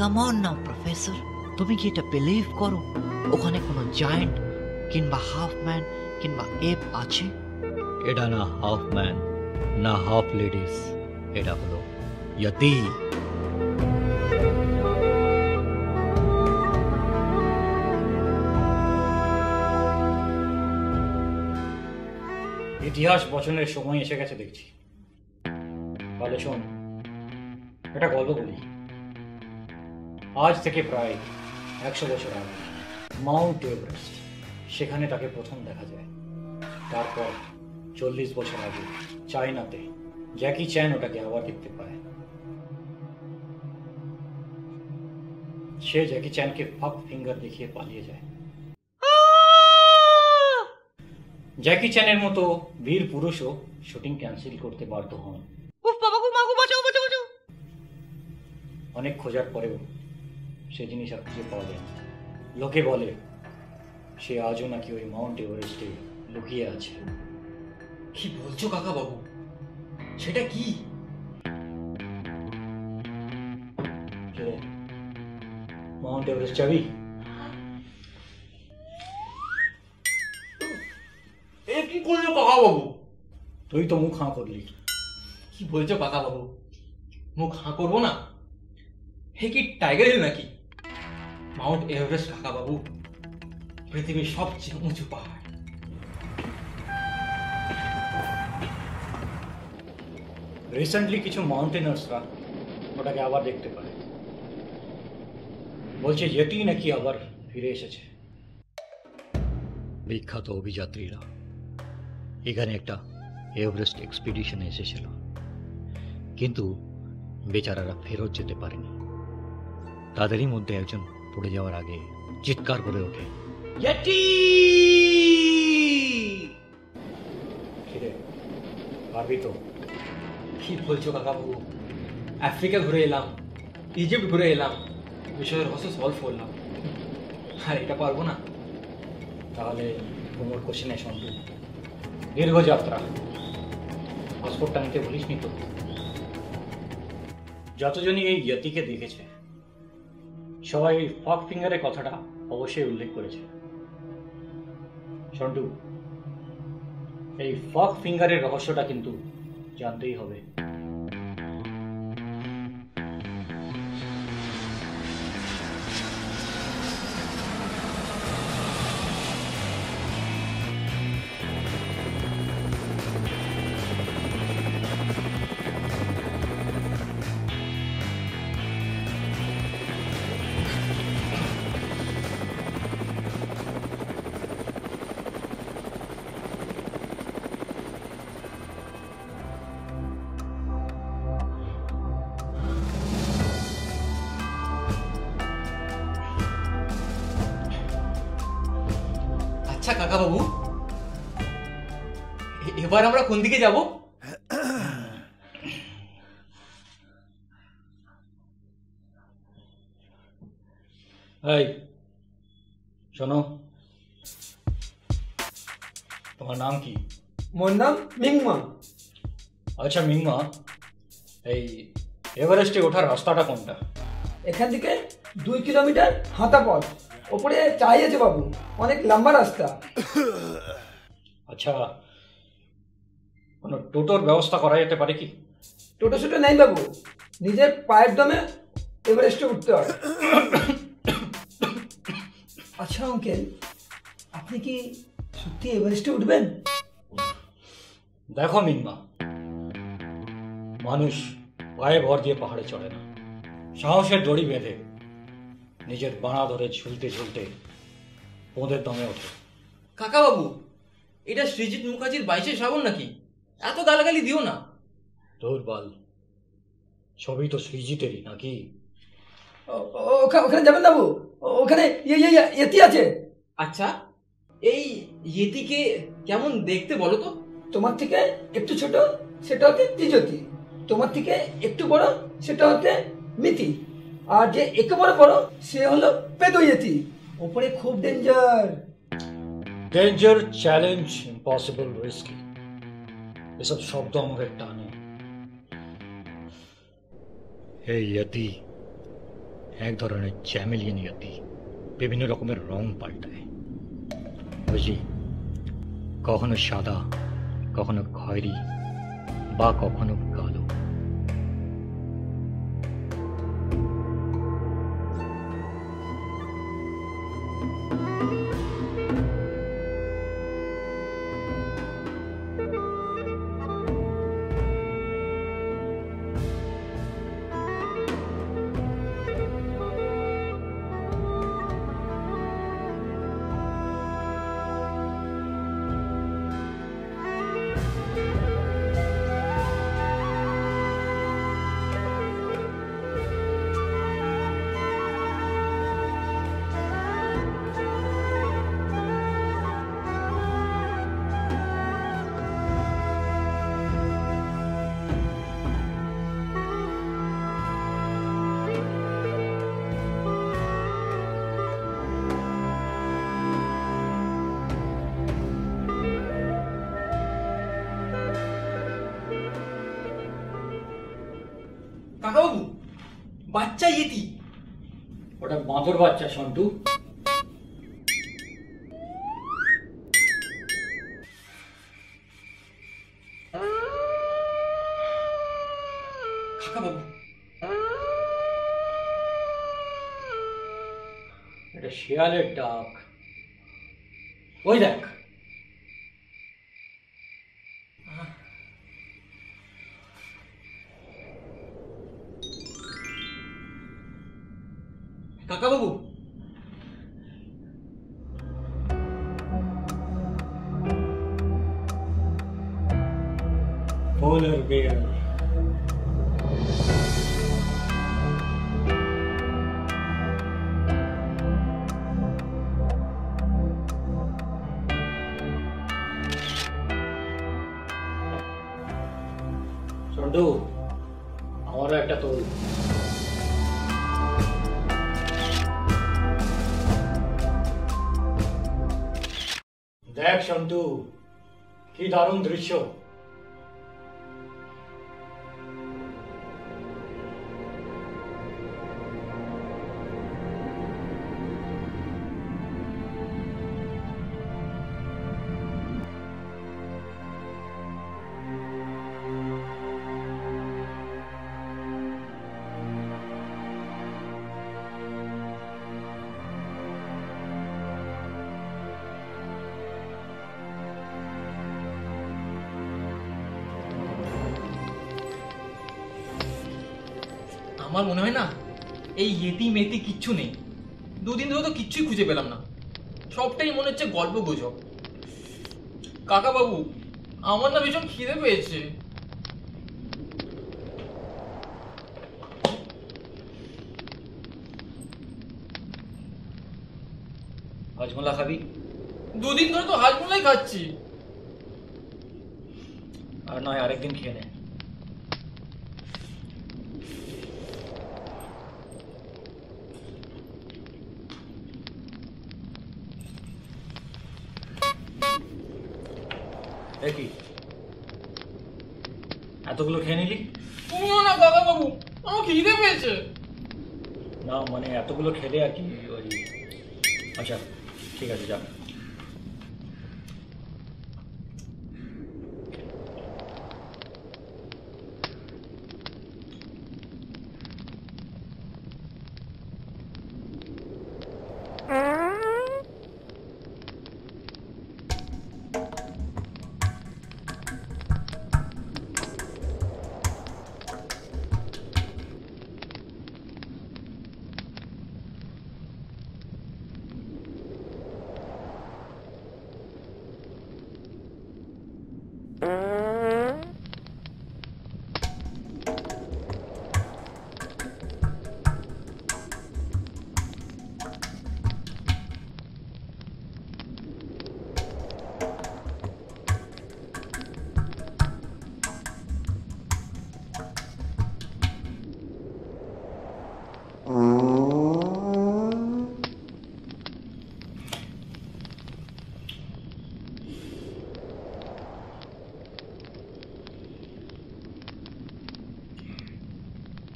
Come on now professor, তুমি কি এটা বিলিভ করো ওখানে কোনো জায়ান্ট কিংবা হাফ ম্যান কিংবা এপ আছে? এটা না হাফ ম্যান না হাফ লেডিস, এটা হলো ইয়তি। ইতিহাস বচনের সময় এসে গেছে দেখছি। তাহলে শোন, এটা গল্প বলি। আজ থেকে প্রায় 100 বছর আগে মাউন্ট এভারেস্ট, সেখানে তাকে প্রথম দেখা যায়। তারপর 40 বছর আগে চায়নাতে জ্যাকি চ্যান ওটাকে আবার দেখতে পায়। সে জ্যাকি চ্যানকে ফাক ফিঙ্গার দেখিয়ে পালিয়ে যায়। জ্যাকি চ্যানের মতো বীর পুরুষও শুটিং ক্যান্সেল করতে বাধ্য হন। অনেক খোঁজার পরেও সে জিনিস আর খুঁজে পাওয়া যায় না। লোকে বলে সে আজও নাকি ওই মাউন্ট এভারেস্টে লুকিয়ে আছে। কি বলছো কাকা বাবু, সেটা কি? মাউন্ট এভারেস্ট যাবি? এ কি করছো কাকা বাবু? তুই তো মুখ হাঁ করলি। কি বলছো কাকা বাবু, মুখ হাঁ করবো না? হে কি টাইগার হিল নাকি? মাউন্ট এভারেস্ট কাকা বাবু পৃথিবীর সবচেয়ে উঁচু পাহাড়। রিসেন্টলি কিছু মাউন্টেনার্সরা ওটাকে আবার দেখতে পায়। বলছে ইয়েতি নাকি আবার ফিরে এসেছে। বিখ্যাত অভিযাত্রীরা এখানে একটা এভারেস্ট এক্সপিডিশনে এসেছিল, কিন্তু বেচারারা ফেরত যেতে পারেনি। তাদেরই মধ্যে একজন পড়ে যাওয়ার আগে চিৎকার করে ওঠে, ইয়েতি! পারবি তো? কি বলছো কাকা বাবু, আফ্রিকা ঘুরে এলাম, ইজিপ্ট ঘুরে এলাম, বিষয়ের রহস্য সলভ করলাম, আর এটা পারবো না? তাহলে কোমর কোশিনে সন্তু, দীর্ঘ যাত্রা, পাসপোর্টটা নিতে ভুলিস নি তো। যতজনই এই ইয়তিকে দেখেছে সবাই ফক ফিঙ্গারের কথাটা অবশ্যই উল্লেখ করেছে। সন্টু, এই ফক ফিঙ্গারের রহস্যটা কিন্তু জানতেই হবে। আচ্ছা কাকা বাবু, এবার আমরা কোন দিকে যাব? এই শোনো, তোমার নাম কি? মোর নাম মিংমা। আচ্ছা মিংমা, এই এভারেস্টে ওঠার রাস্তাটা কোনটা? এখান থেকে 2 কিলোমিটার হাঁটা পথ, ওপরে চাই আছে বাবু, অনেক লম্বা রাস্তা। আচ্ছা, কোনো টোটোর ব্যবস্থা করা যেতে পারে কি? টোটো ছোটো নেই বাবু, নিজের পায়ের দমে এভারেস্টে উঠতে হয়। আচ্ছা আঙ্কেল, আপনি কি সত্যি এভারেস্টে উঠবেন? দেখো মিংমা, মানুষ পায়ে ভর দিয়ে পাহাড়ে চড়ে না, সাহসের দড়ি বেঁধে নিজের বানা ধরে ঝুলতে ঝুলতে পোঁদের দমে ওঠে। কাকা বাবু, এটা সৃজিত মুখার্জির 22শে শ্রাবণ নাকি? এত গালাগালি দিও না। তোর বাল, সবই তো সৃজিতেরই নাকি? ওখানে যাবেন বাবু, ওখানে ইয়েতি আছে। আচ্ছা, এই ইয়েতিকে কেমন দেখতে বলো তো? তোমার থেকে একটু ছোট সেটা হচ্ছে ত্রিজতি, তোমার থেকে একটু বড় সেটা হচ্ছে মিতি, আর যে একেবারে বড় সে হলো পেদোয়েতি। ওপরে খুব danger. Danger, challenge, impossible, risky, এসব শব্দ আমাকে টানে। এই ইয়তি এক ধরনের চ্যামেলিয়ন ইয়তি, বিভিন্ন রকমের রং পাল্টায়, বুঝলি? কখনো সাদা, কখনো খয়েরি, বা কখনো কালো। কাকাবাবু, বাচ্চা ইয়েতি। ওটা বাঁদর বাচ্চা সন্টু। কাকাবাবু, এটা শিয়ালের ডাক। ওই দেখ। কাকাবাবু, পোলার বেয়ার। সন্টু, আমারও একটা তোল। দেখ সন্টু, কি দারুণ দৃশ্য। আমার মনে হয় না এই ইয়েতি মেতি কিচ্ছু নেই। দুদিন ধরে তো কিচ্ছুই খুঁজে পেলাম না, সবটাই মনে হচ্ছে গল্প গুজব। কাকাবাবু, আমার না ভীষণ খিদে পেয়েছে। হজমোলা খাবি? দুদিন ধরে তো হাজমোলাই খাচ্ছি। আর নয় আরেকদিন খেয়ে নে। কি এতগুলো খেয়ে নিলি? না কাকাবাবু, আমার খিদে পেয়েছে। না মানে এতগুলো খেলে আর কি ওই। আচ্ছা ঠিক আছে, যা।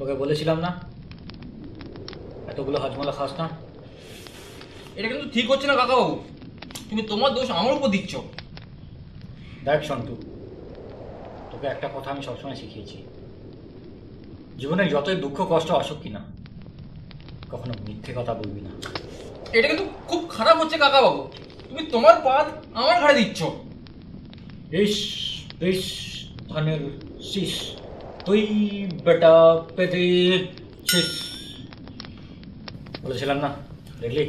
তোকে বলেছিলাম না এতগুলো হাজমালা খাস না। এটা কিন্তু ঠিক হচ্ছে না কাকাবাবু, তুমি তোমার দোষ আমার উপর দিচ্ছ। দেখ সন্তু, তোকে একটা কথা আমি সবসময় শিখিয়েছি, জীবনে যতই দুঃখ কষ্ট আসুক কিনা কখনো মিথ্যে কথা বলবি না। এটা কিন্তু খুব খারাপ হচ্ছে কাকাবাবু, তুমি তোমার পাদ আমার ঘাড়ে দিচ্ছ। ইস ইস ধানের শীষ, তুই বেটা পেতেছিস। বলেছিলাম না, দেখলি?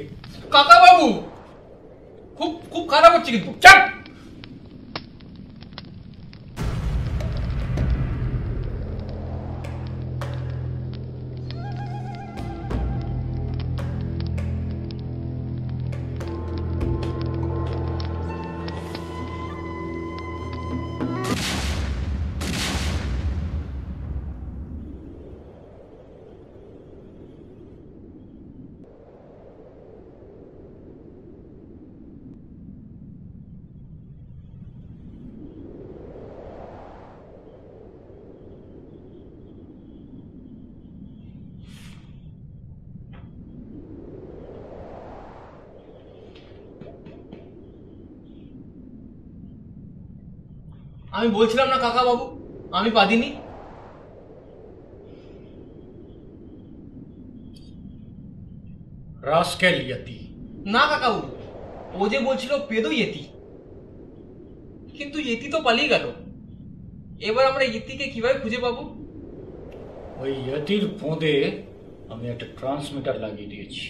কাকাবাবু খুব খুব খারাপ হচ্ছে কিন্তু। চাপ! আমি বলছিলাম না কাকাবাবু, আমি পাদিনি। রাস্কেল ইয়তি। না কাকাবাবু, ও যে বলছিল পেদো ইয়েতি, কিন্তু ইয়েতি তো পালিয়ে গেল। এবার আমরা ইয়েতিকে কিভাবে খুঁজে পাবো? ওই ইয়তির পোঁদে আমি একটা ট্রান্সমিটার লাগিয়ে দিয়েছি।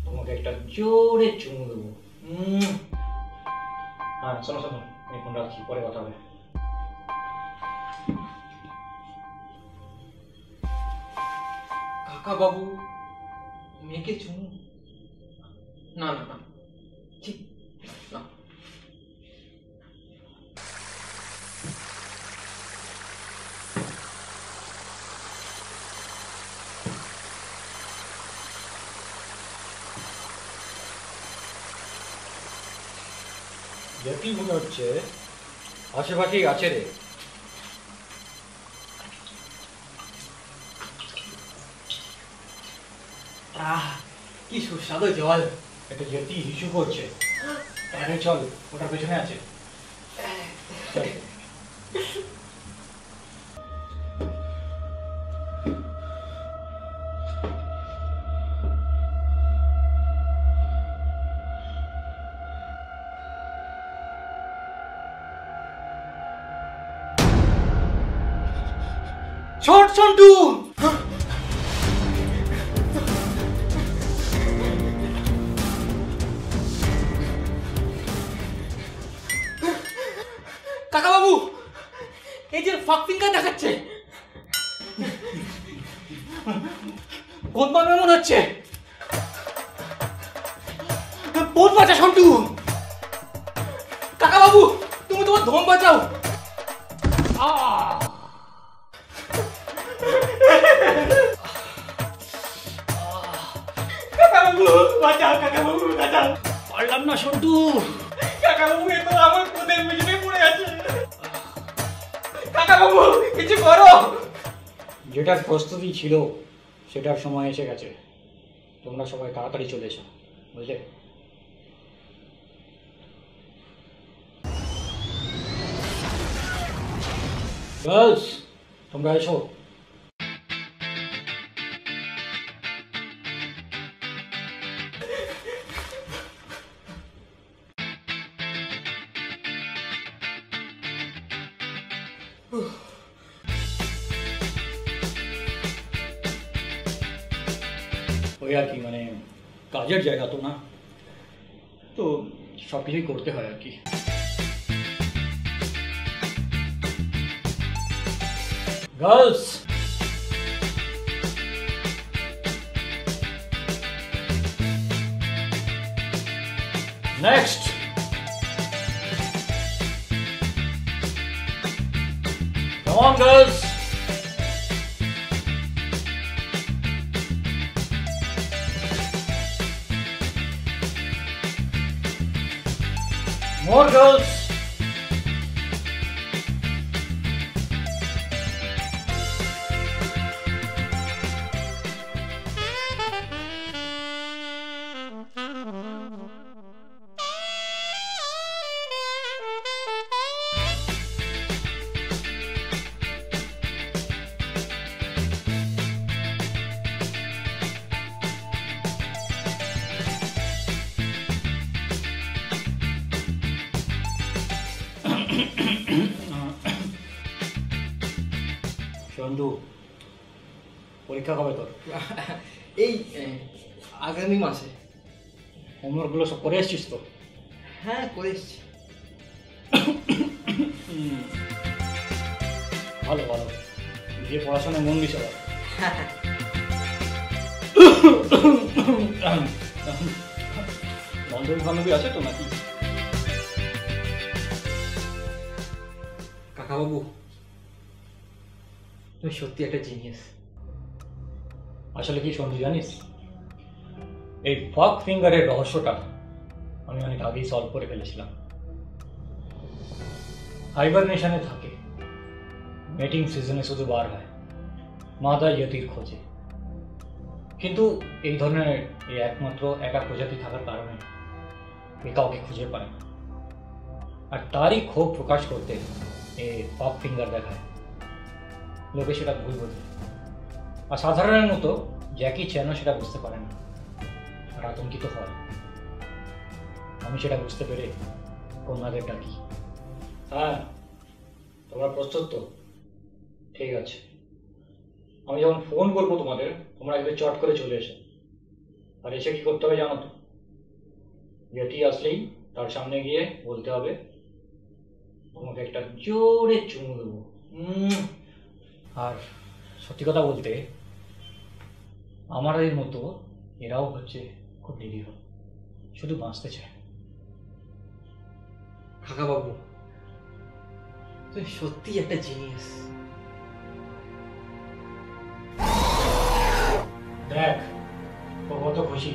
তোমাকে একটা জোরে চুমু দেবো। হ্যাঁ শোনো শোনো, আমি ফোন রাখছি, পরে কথা হবে। কাকাবাবু মেয়েকে চুমু? না না না, ঠিক না। ইয়তি মনে হচ্ছে আশেপাশেই আছে রে। কি সুস্বাদু জল। একটা ইয়তি হিসু করছে। আরে চল, ওটার পেছনে আছে। চল। ছোট সন্টু! কাকাবাবু, এই যে ফাঁক ফিঙ্গার দেখাচ্ছে, কোন পাবে মনে হচ্ছে? বোন বাঁচা সন্টু! কাকাবাবু, তুমি তোমার ধন বাঁচাও। কাকাবাবু বাঁচাও, কাকাবাবু বাঁচাও। পারলাম না সন্টু। কাকাবাবু, এ তো আমার কোদের পিছনে পড়ে আছে। কাকাবাবু কিছু করো। যেটার প্রস্তুতি ছিল সেটার সময় এসে গেছে। তোমরা সবাই তাড়াতাড়ি চলে এসো, বুঝলে? গার্লস, তোমরা এসো। ওই আর কি, মানে কাজের জায়গা তো না, তো সব কিছুই করতে হয় আর কি। Girls, next Come on, girls. More girls. সন্ধু, পরীক্ষা কবে তোর? এই আগামী মাসে। হোমওয়ার্কগুলো সব করে এসছিস তো? হ্যাঁ, করে এসছি। ভালো ভালো, গিয়ে পড়াশোনায় মন দিস আবার। বান্ধবী বান্ধবী আছে তো নাকি? কাকাবাবু, তুমি সত্যি একটা জিনিয়াস। আসলে কি সন্ধু জানিস, এই ফক ফিঙ্গারের রহস্যটা আমি অনেক আগেই সলভ করে ফেলেছিলাম। হাইবারনেশনে থাকে, মেটিং সিজনে শুধু বার হয় মাদা ইয়তির খোঁজে। কিন্তু এই ধরনের এই একমাত্র একা প্রজাতি থাকার কারণে এ কাউকে খুঁজে পায় না, আর তারই ক্ষোভ প্রকাশ করতে এ ফক ফিঙ্গার দেখায়। লোকে সেটা ভুল বোঝে, আর সাধারণের মতো জ্যাকি চ্যানও সেটা বুঝতে পারে না আর আতঙ্কিত হয়। আমি সেটা বুঝতে পেরে কন্যাদের ডাকি। হ্যাঁ, তোমরা প্রস্তুত তো? ঠিক আছে, আমি যখন ফোন করবো তোমাদের, তোমরা একবার চট করে চলে এসো। আর এসে কি করতে হবে জানো তো? যেটি আসলেই তার সামনে গিয়ে বলতে হবে তোমাকে একটা জোরে চুমু দেবো। আর সত্যি কথা বলতে আমাদের মতো এরাও হচ্ছে খুব নিরীহ, শুধু বাঁচতে চায়। কাকাবাবু, তুমি সত্যি একটা জিনিয়াস। দেখ ও কত খুশি।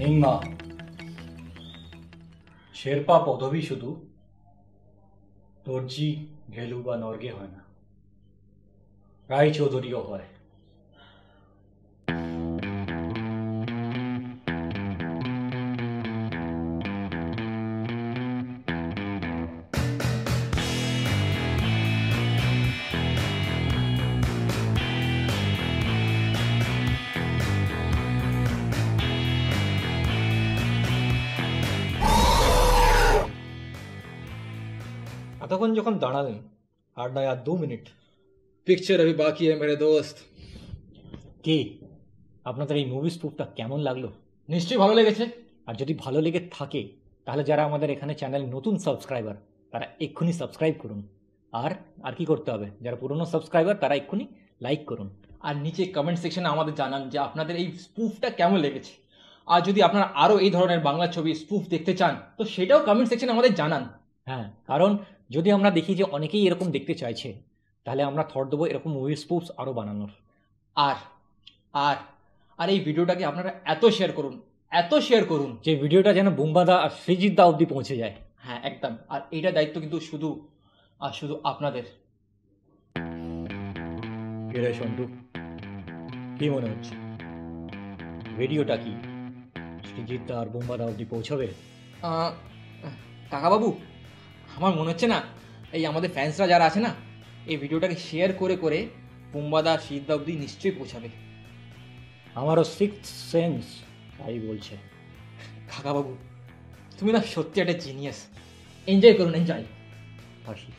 নিংমা, শেরপা পদবী শুধু দর্জি, ঘেলু বা নর্গে হয় না, রায়চৌধুরীও হয়। এতক্ষণ যখন দাঁড়ালেন, আর নয় আর 2 মিনিট। পিকচার अभी बाकी है मेरे दोस्त। কি আপনাদের এই মুভি স্পুফটা কেমন লাগলো? নিশ্চয়ই ভালো লেগেছে। আর যদি ভালো লেগে থাকে তাহলে যারা আমাদের এখানে চ্যানেল নতুন সাবস্ক্রাইবার তারা এক্ষুনি সাবস্ক্রাইব করুন। আর আর কি করতে হবে, যারা পুরনো সাবস্ক্রাইবার তারা এক্ষুনি লাইক করুন। আর নিচে কমেন্ট সেকশনে আমাদের জানান যে আপনাদের এই স্পুফটা কেমন লেগেছে। আর যদি আপনারা আরও এই ধরনের বাংলা ছবি স্পুফ দেখতে চান তো সেটাও কমেন্ট সেকশনে আমাদের জানান। হ্যাঁ, কারণ যদি আমরা দেখি যে অনেকেই এরকম দেখতে চাইছে তাহলে আমরা থট দেবো এরকম মুভি স্পুফস আরও বানানোর। আর আর আর এই ভিডিওটাকে আপনারা এত শেয়ার করুন যে ভিডিওটা যেন বুম্বাদা আর সৃজিত দা অব্দি পৌঁছে যায়। হ্যাঁ, একদম। আর এইটা দায়িত্ব কিন্তু শুধু আপনাদের। রে সন্টু, কি মনে হচ্ছে ভিডিওটা কি সৃজিত দা আর বুম্বাদা অব্দি পৌঁছবে? কাকাবাবু, আমার মনে হচ্ছে না এই আমাদের ফ্যান্সরা যারা আছে না, এই ভিডিওটাকে শেয়ার করে করে বুম্বাদা শীত অব্দি নিশ্চয়ই পৌঁছাবে। আমারও 6th সেন্স তাই বলছে। কাকাবাবু, তুমি না সত্যি একটা জিনিয়াস। এনজয় করুন, এনজয়। হাসি।